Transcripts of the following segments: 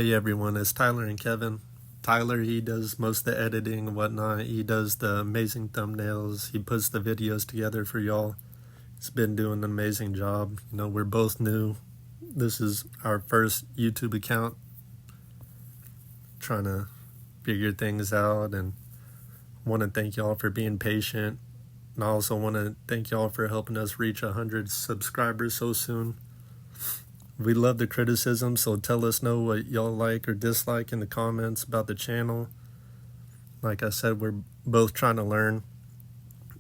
Hey everyone, it's Tyler and Kevin. Tyler, he does most of the editing and whatnot. He does the amazing thumbnails. He puts the videos together for y'all. He's been doing an amazing job. We're both new. This is our first YouTube account. Trying to figure things out, and want to thank y'all for being patient. And I also want to thank y'all for helping us reach 100 subscribers so soon. We love the criticism, so tell us know what y'all like or dislike in the comments about the channel. Like I said, we're both trying to learn.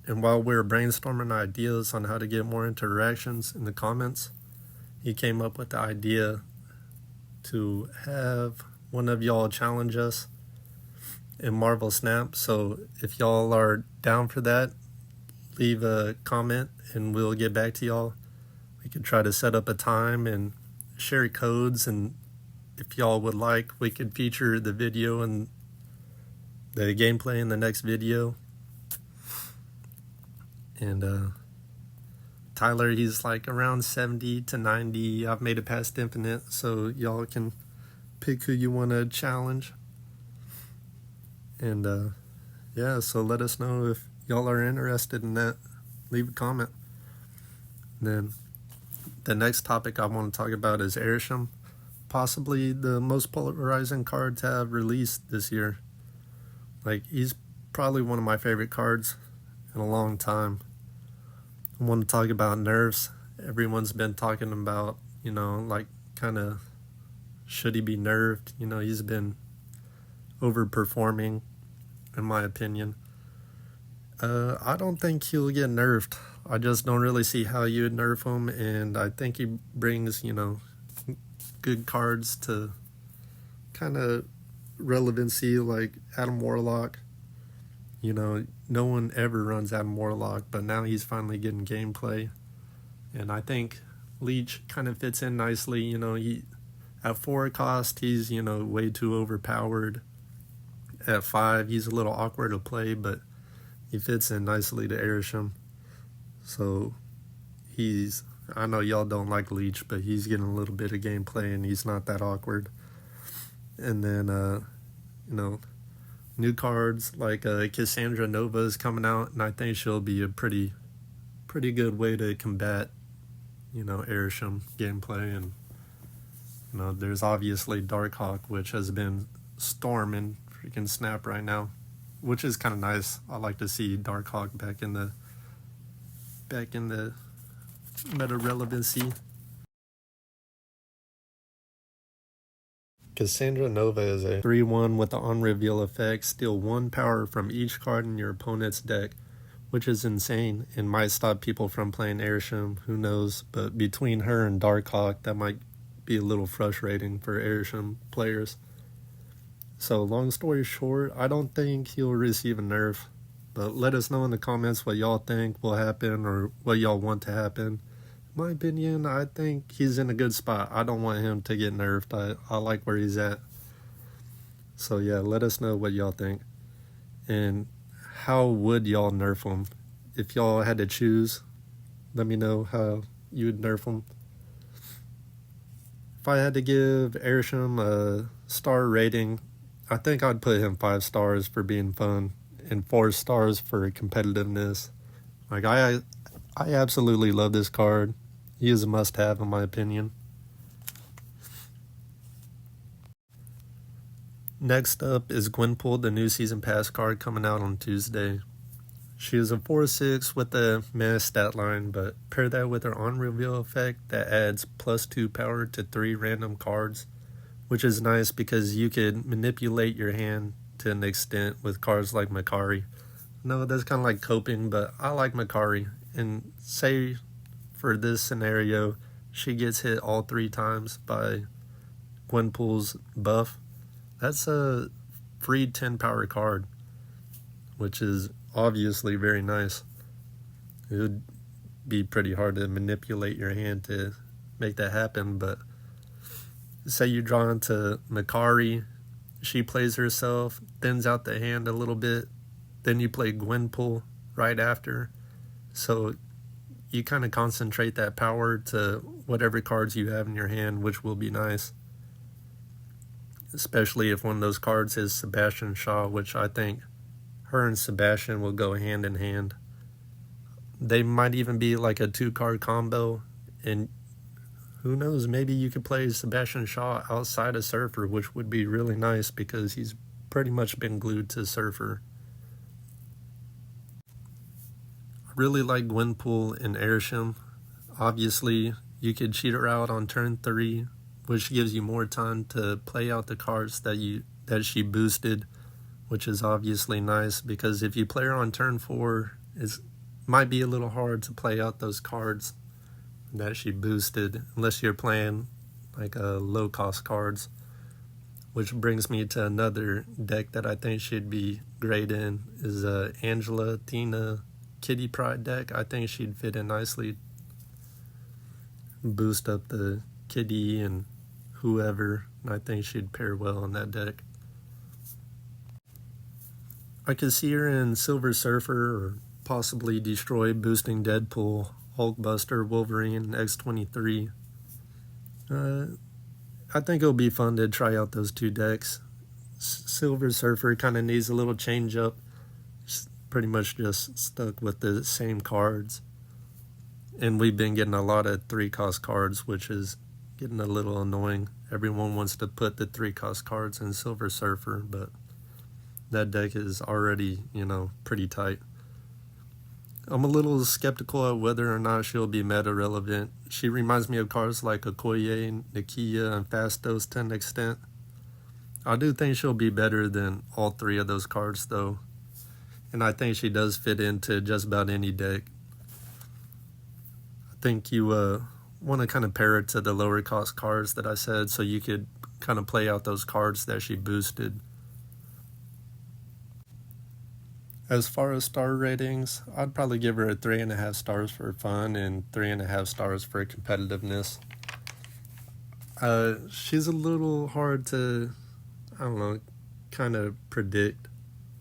And while we're brainstorming ideas on how to get more interactions in the comments, he came up with the idea to have one of y'all challenge us in Marvel Snap. So if y'all are down for that, leave a comment and we'll get back to y'all. We could try to set up a time and share codes, and if y'all would like, we could feature the video and the gameplay in the next video. And Tyler, he's like around 70 to 90. I've made it past infinite, so y'all can pick who you want to challenge. And yeah, so let us know if y'all are interested in that. Leave a comment. And then the next topic I want to talk about is Arishem, possibly the most polarizing card to have released this year. Like, he's probably one of my favorite cards in a long time. I want to talk about nerfs. Everyone's been talking about, like, kind of, should he be nerfed? He's been overperforming, in my opinion. I don't think he'll get nerfed. I just don't really see how you would nerf him, and I think he brings, good cards to kind of relevancy, like Adam Warlock. No one ever runs Adam Warlock, but now he's finally getting gameplay. And I think Leech kind of fits in nicely. He at 4 cost, he's, way too overpowered. At 5, he's a little awkward to play, but he fits in nicely to Arishem. So I know y'all don't like Leech, but he's getting a little bit of gameplay and he's not that awkward. And then, new cards like Cassandra Nova is coming out, and I think she'll be a pretty good way to combat, Arishem gameplay. And, there's obviously Darkhawk, which has been storming freaking Snap right now, which is kind of nice. I like to see Darkhawk back in the meta relevancy. Cassandra Nova is a 3/1 with the on-reveal effect. Steal 1 power from each card in your opponent's deck, which is insane and might stop people from playing Arishem. Who knows? But between her and Darkhawk, that might be a little frustrating for Arishem players. So long story short, I don't think he'll receive a nerf. But let us know in the comments what y'all think will happen or what y'all want to happen. In my opinion, I think he's in a good spot. I don't want him to get nerfed. I like where he's at. So yeah, let us know what y'all think. And how would y'all nerf him? If y'all had to choose, let me know how you would nerf him. If I had to give Arishem a star rating, I think I'd put him 5 stars for being fun and 4 stars for competitiveness. Like, I absolutely love this card. He is a must-have in my opinion. Next up is Gwenpool, the new Season Pass card coming out on Tuesday. She is a 4/6 with a meh stat line, but pair that with her on-reveal effect that adds +2 power to 3 random cards, which is nice because you could manipulate your hand to an extent with cards like Makari. No, that's kind of like coping, but I like Makari. And say for this scenario, she gets hit all 3 times by Gwenpool's buff. That's a free 10 power card, which is obviously very nice. It would be pretty hard to manipulate your hand to make that happen, but say you draw into Makari, she plays herself, thins out the hand a little bit, then you play Gwenpool right after. So you kind of concentrate that power to whatever cards you have in your hand, which will be nice. especially if one of those cards is Sebastian Shaw, which I think her and Sebastian will go hand in hand. They might even be like a 2-card combo, and who knows, maybe you could play Sebastian Shaw outside of Surfer, which would be really nice because he's pretty much been glued to Surfer. I really like Gwenpool and Arishem. Obviously, you could cheat her out on turn 3, which gives you more time to play out the cards that she boosted, which is obviously nice because if you play her on turn 4, it might be a little hard to play out those cards that she boosted unless you're playing like low cost cards, which brings me to another deck that I think she'd be great in is Angela Tina Kitty Pride deck. I think she'd fit in nicely, boost up the Kitty and whoever, and I think she'd pair well on that deck. I could see her in Silver Surfer or possibly Destroy, boosting Deadpool, Hulkbuster, Wolverine, X-23. I think it'll be fun to try out those 2 decks. Silver Surfer kind of needs a little change up. It's pretty much just stuck with the same cards. And we've been getting a lot of 3-cost cards, which is getting a little annoying. Everyone wants to put the 3-cost cards in Silver Surfer, but that deck is already, pretty tight. I'm a little skeptical of whether or not she'll be meta relevant. She reminds me of cards like Okoye, Nakia, and Fastos to an extent. I do think she'll be better than all 3 of those cards though. And I think she does fit into just about any deck. I think you want to kind of pair it to the lower cost cards that I said so you could kind of play out those cards that she boosted. As far as star ratings, I'd probably give her a 3.5 stars for fun and 3.5 stars for competitiveness. She's a little hard to, kind of predict.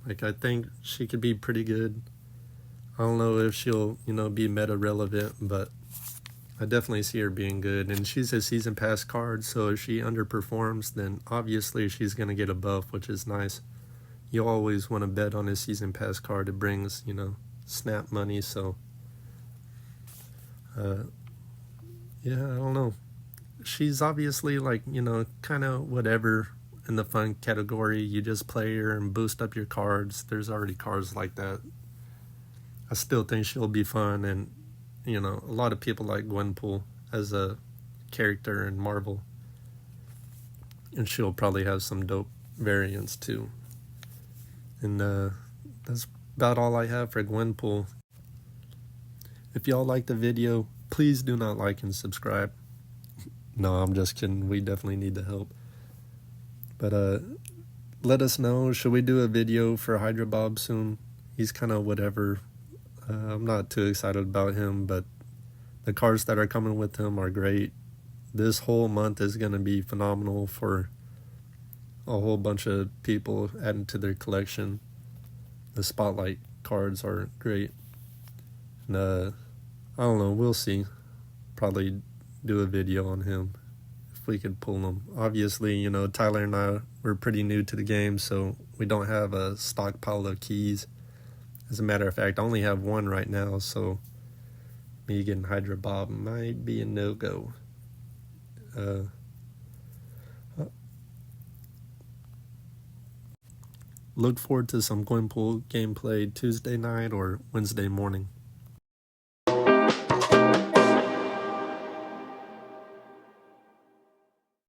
Like, I think she could be pretty good. I don't know if she'll, be meta relevant, but I definitely see her being good. And she's a season pass card, so if she underperforms, then obviously she's going to get a buff, which is nice. You always want to bet on a season pass card. It brings, snap money. So, yeah, I don't know. She's obviously like, kind of whatever in the fun category. You just play her and boost up your cards. There's already cards like that. I still think she'll be fun. And, a lot of people like Gwenpool as a character in Marvel. And she'll probably have some dope variants too. And that's about all I have for Gwenpool. If y'all like the video, please do not like and subscribe. No, I'm just kidding. We definitely need the help. But let us know. Should we do a video for Hydra Bob soon? He's kind of whatever. I'm not too excited about him, but the cards that are coming with him are great. This whole month is going to be phenomenal for a whole bunch of people adding to their collection. The spotlight cards are great. And I don't know, we'll see. Probably do a video on him if we could pull him. Obviously, Tyler and I were pretty new to the game, so we don't have a stockpile of keys. As a matter of fact, I only have 1 right now, so me getting Hydra Bob might be a no-go. Look forward to some Gwenpool gameplay Tuesday night or Wednesday morning.